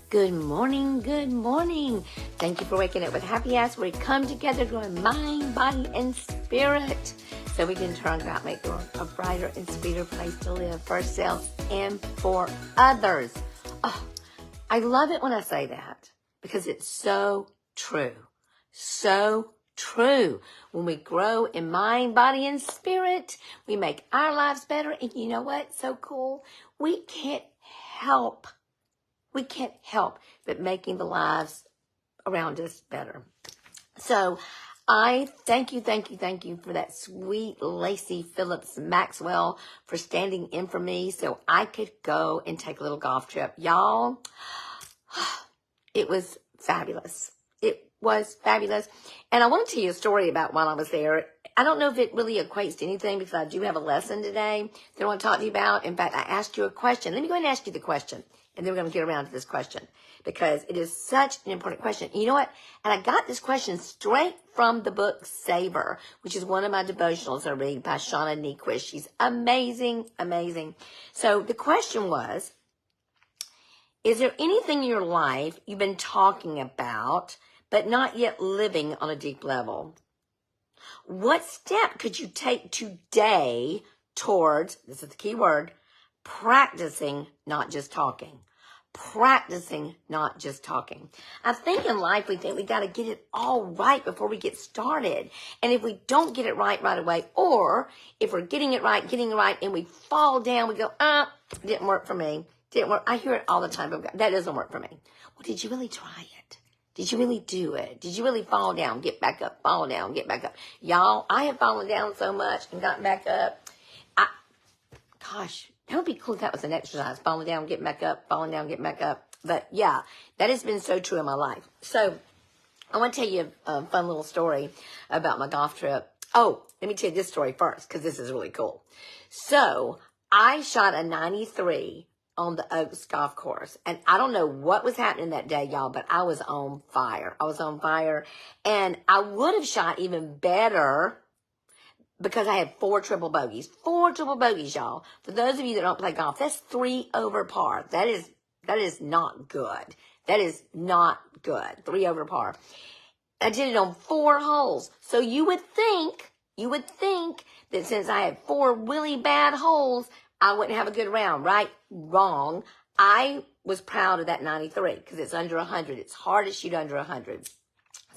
Good morning, good morning. Thank you for waking up with Happy Ass, where we come together to our mind, body, and spirit so we can turn out, make the world a brighter and sweeter place to live for ourselves and for others. Oh, I love it when I say that because it's so true. So true. When we grow in mind, body, and spirit, we make our lives better. And you know what? So cool. We can't help but making the lives around us better. So I thank you for that sweet Lacey Phillips Maxwell for standing in for me so I could go and take a little golf trip. Y'all, it was fabulous. It was fabulous. And I want to tell you a story about while I was there. I don't know if it really equates to anything because I do have a lesson today that I want to talk to you about. In fact, I asked you a question. Let me go ahead and ask you the question. And then we're going to get around to this question because it is such an important question. You know what? And I got this question straight from the book Saber, which is one of my devotionals I read by Shana Nyquist. She's amazing, amazing. So the question was, is there anything in your life you've been talking about but not yet living on a deep level? What step could you take today towards, this is the key word, practicing, not just talking? Practicing, not just talking. I think in life we think we got to get it all right before we get started. And if we don't get it right away, or if we're getting it right, and we fall down, we go, didn't work for me. Didn't work. I hear it all the time. That doesn't work for me. Well, did you really try it? Did you really do it? Did you really fall down, get back up, fall down, get back up? Y'all, I have fallen down so much and gotten back up. Gosh, that would be cool if that was an exercise. Falling down, getting back up, falling down, getting back up. But yeah, that has been so true in my life. So I want to tell you a fun little story about my golf trip. Oh, let me tell you this story first because this is really cool. So I shot a 93 on the Oaks golf course. And I don't know what was happening that day, y'all, but I was on fire. And I would have shot even better because I had four triple bogeys, y'all. For those of you that don't play golf, that's 3 over par. That is not good. That is not good. 3 over par. I did it on 4 holes. So you would think that since I had 4 really bad holes, I wouldn't have a good round, right? Wrong. I was proud of that 93 because it's under 100. It's hard to shoot under 100.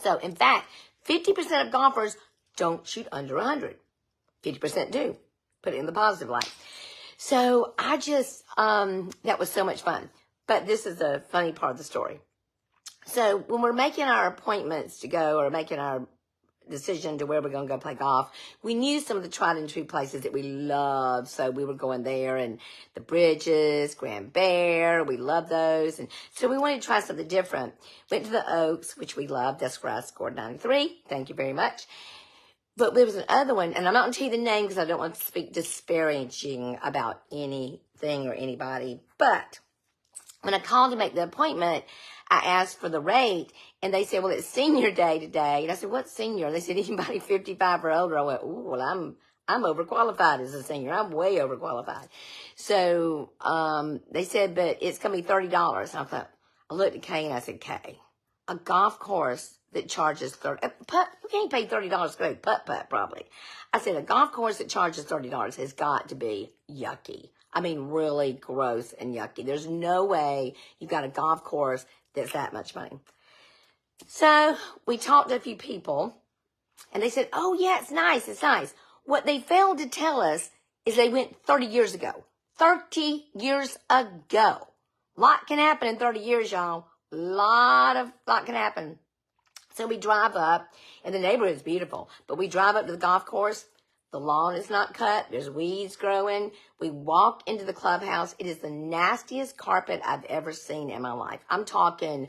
So in fact, 50% of golfers don't shoot under 100. 50% do. Put it in the positive light. So I just, that was so much fun. But this is a funny part of the story. So when we're making our appointments to go or making our decision to where we're going to go play golf, we knew some of the tried and true places that we love. So we were going there, and the Bridges, Grand Bear, we love those. And so we wanted to try something different. Went to the Oaks, which we loved. That's where I scored 93. Thank you very much. But there was another one, and I'm not going to tell you the name because I don't want to speak disparaging about anything or anybody. But when I called to make the appointment, I asked for the rate, and they said, well, it's senior day today. And I said, what's senior? They said, anybody 55 or older. I went, ooh, well, I'm overqualified as a senior. I'm way overqualified. So they said, but it's going to be $30. And I looked at Kay, and I said, Kay, a golf course that charges $30, you can't pay $30 to play putt-putt, probably. I said, a golf course that charges $30 has got to be yucky. I mean, really gross and yucky. There's no way you've got a golf course that's that much money. So we talked to a few people, and they said, oh, yeah, it's nice. What they failed to tell us is they went 30 years ago. 30 years ago. Lot can happen in 30 years, y'all. Lot can happen. So we drive up, and the neighborhood is beautiful, but we drive up to the golf course. The lawn is not cut. There's weeds growing. We walk into the clubhouse. It is the nastiest carpet I've ever seen in my life. I'm talking,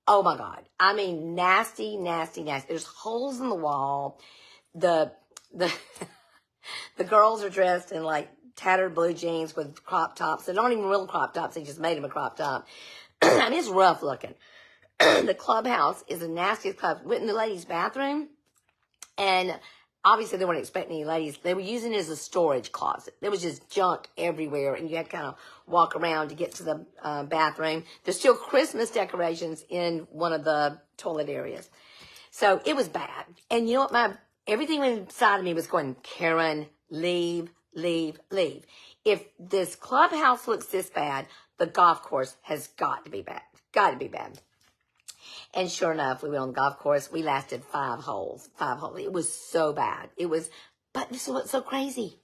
oh my God. I mean, nasty. There's holes in the wall. The girls are dressed in like tattered blue jeans with crop tops. They're not even real crop tops. They just made them a crop top. I mean, it's rough looking. The clubhouse is the nastiest club. Went in the ladies' bathroom, and obviously they weren't expecting any ladies. They were using it as a storage closet. There was just junk everywhere, and you had to kind of walk around to get to the bathroom. There's still Christmas decorations in one of the toilet areas. So it was bad. And you know what? Everything inside of me was going, Karen, leave, leave, leave. If this clubhouse looks this bad, the golf course has got to be bad. Got to be bad. And sure enough, we went on the golf course. We lasted 5 holes. 5 holes. It was so bad. But this is what's so crazy.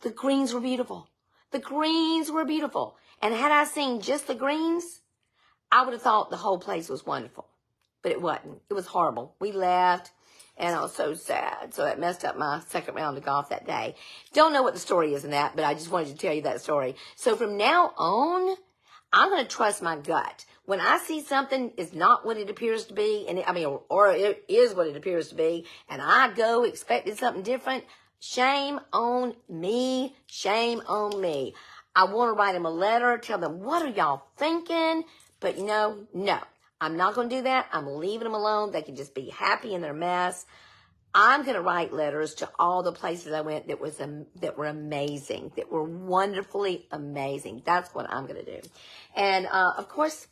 The greens were beautiful. The greens were beautiful. And had I seen just the greens, I would have thought the whole place was wonderful. But it wasn't. It was horrible. We left, and I was so sad. So that messed up my second round of golf that day. Don't know what the story is in that, but I just wanted to tell you that story. So from now on, I'm going to trust my gut. When I see something is not what it appears to be, or it is what it appears to be, and I go expecting something different, shame on me. Shame on me. I want to write them a letter, tell them, what are y'all thinking? But no. I'm not going to do that. I'm leaving them alone. They can just be happy in their mess. I'm going to write letters to all the places I went that were amazing, that were wonderfully amazing. That's what I'm going to do. And, of course,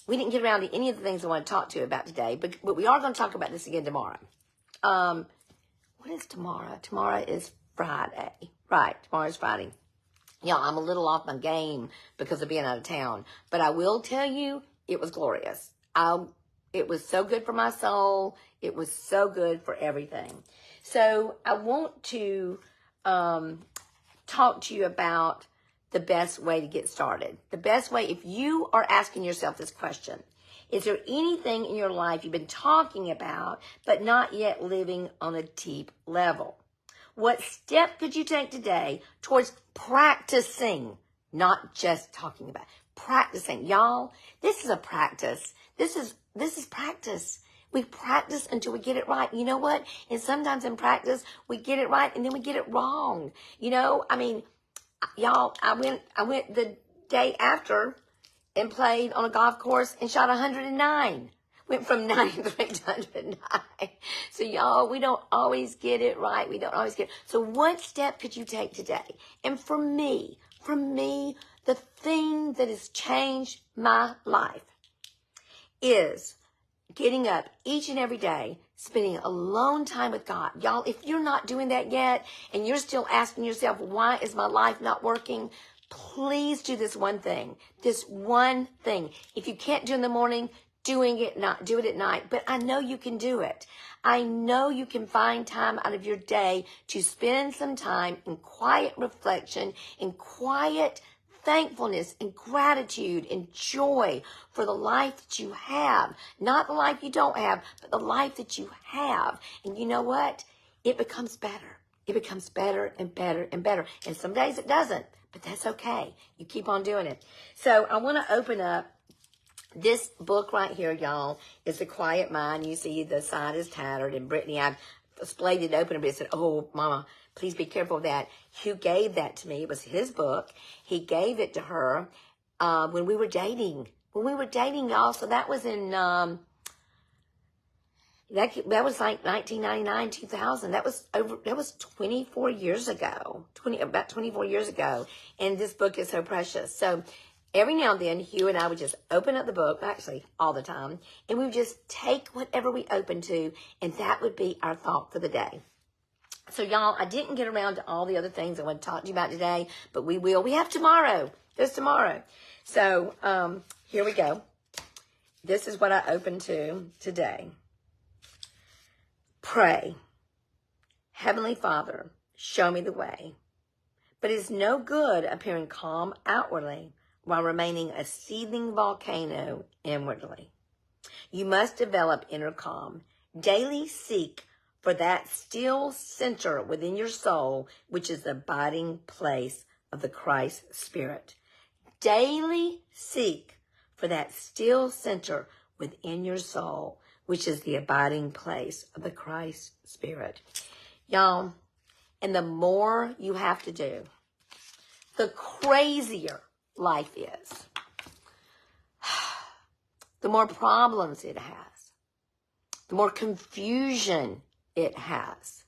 we didn't get around to any of the things I want to talk to you about today, but we are going to talk about this again tomorrow. What is tomorrow? Tomorrow is Friday. Right, tomorrow's Friday. Yeah, I'm a little off my game because of being out of town, but I will tell you, it was glorious. It was so good for my soul. It was so good for everything. So I want to talk to you about the best way to get started. The best way, if you are asking yourself this question, is there anything in your life you've been talking about but not yet living on a deep level? What step could you take today towards practicing, not just talking about it, practicing? Y'all, this is a practice. This is practice. We practice until we get it right. You know what? And sometimes in practice, we get it right and then we get it wrong. Y'all, I went the day after and played on a golf course and shot 109. Went from 93 to 109. So y'all, we don't always get it right. We don't always get it. So what step could you take today? And for me, the thing that has changed my life is getting up each and every day, spending alone time with God. Y'all, if you're not doing that yet, and you're still asking yourself, why is my life not working? Please do this one thing. This one thing. If you can't do it in the morning, do it at night. But I know you can do it. I know you can find time out of your day to spend some time in quiet reflection, in quiet thankfulness and gratitude and joy for the life that you have. Not the life you don't have, but the life that you have. And you know what? It becomes better. It becomes better and better and better. And some days it doesn't, but that's okay. You keep on doing it. So I want to open up this book right here, y'all. It's A Quiet Mind. You see the side is tattered, and Brittany, I splayed it open a bit and said, oh, Mama, please be careful of that. Who gave that to me? It was his book. He gave it to her when we were dating. Y'all. So that was in, that was like 1999, 2000. That was 24 years ago. About 24 years ago. And this book is so precious. So every now and then, Hugh and I would just open up the book, actually all the time, and we would just take whatever we opened to, and that would be our thought for the day. So, y'all, I didn't get around to all the other things I want to talk to you about today, but we will. We have tomorrow. There's tomorrow. So, here we go. This is what I opened to today. Pray. Heavenly Father, show me the way. But it's no good appearing calm outwardly while remaining a seething volcano inwardly. You must develop inner calm. Daily seek for that still center within your soul, which is the abiding place of the Christ Spirit. Daily seek for that still center within your soul, which is the abiding place of the Christ Spirit. Y'all, and the more you have to do, the crazier life is. The more problems it has. The more confusion it has.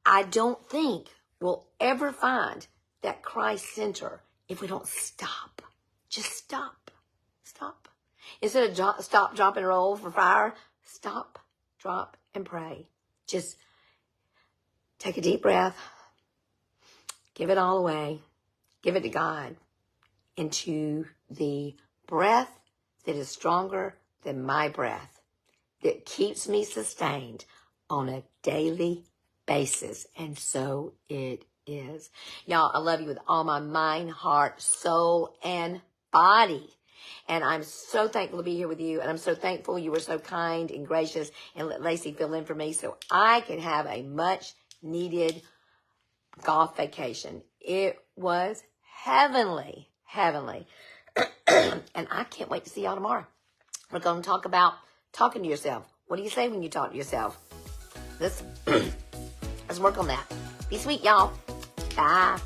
I don't think we'll ever find that Christ center if we don't stop. Just stop. Stop. Instead of stop, drop, and roll for fire, stop, drop, and pray. Just take a deep breath. Give it all away. Give it to God. Into the breath that is stronger than my breath, that keeps me sustained on a daily basis. And so it is. Y'all, I love you with all my mind, heart, soul, and body. And I'm so thankful to be here with you. And I'm so thankful you were so kind and gracious and let Lacey fill in for me so I can have a much needed golf vacation. It was heavenly, heavenly. And I can't wait to see y'all tomorrow. We're going to talk about talking to yourself. What do you say when you talk to yourself? Let's work on that. Be sweet, y'all. Bye.